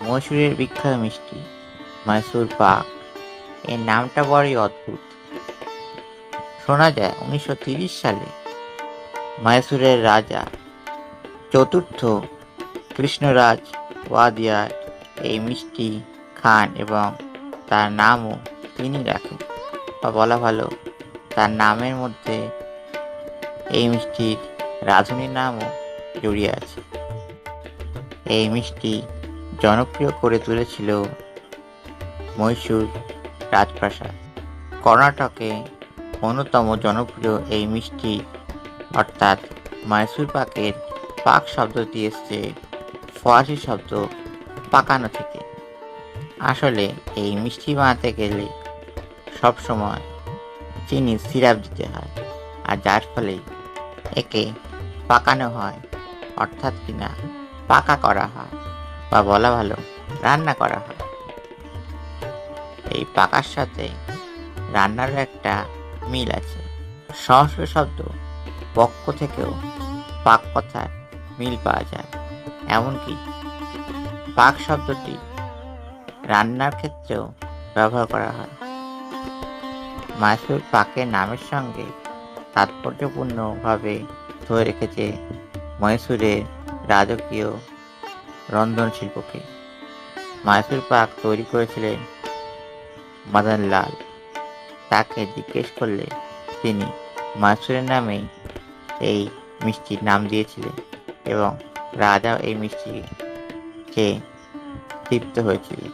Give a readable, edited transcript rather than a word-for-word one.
মহীশূরের বিখ্যাত মিষ্টি মহীশূর পাক। এর নামটা বড়ই অদ্ভুত। শোনা যায় 1930 সালে মহীশূরের রাজা চতুর্থ কৃষ্ণরাজ ওয়াদিয়ার এই মিষ্টি খান এবং তার নামও তিনি রাখেন, বা বলা ভালো তার নামের মধ্যে এই মিষ্টির রাঁধুনির নামও জড়িয়ে আছে। এই মিষ্টি জনপ্রিয় করে তুলেছিল মহীশূর রাজপ্রাসাদ। কর্ণাটকে অন্যতম জনপ্রিয় এই মিষ্টি অর্থাৎ মহীশূর পাকের পাক শব্দটি এসছে ফরাসি শব্দ পাকানো থেকে। আসলে এই মিষ্টি বানাতে গেলে সবসময় চিনির সিরাপ দিতে হয়, আর যার ফলে একে পাকানো হয়, অর্থাৎ কিনা পাকা করা হয়, বা বলা ভালো রান্না করা হয়। এই পাকার সাথে রান্নারও একটা মিল আছে। সংস্কৃত শব্দ পক্ক থেকেও পাক কথার মিল পাওয়া যায়। এমনকি পাক শব্দটি রান্নার ক্ষেত্রেও ব্যবহার করা হয়। মহীশূর পাকের নামের সঙ্গে তাৎপর্যপূর্ণভাবে ধরে রেখেছে মহীশূরের রাজকীয় রন্ধনশিল্পকে। মহীশূর পাক তৈরি করেছিলেন মদনলাল। তাকে জিজ্ঞেস করলে তিনি মহীশূরের নামেই এই মিষ্টির নাম দিয়েছিলেন এবং রাজাও এই মিষ্টি খেয়ে তৃপ্ত হয়েছিলেন।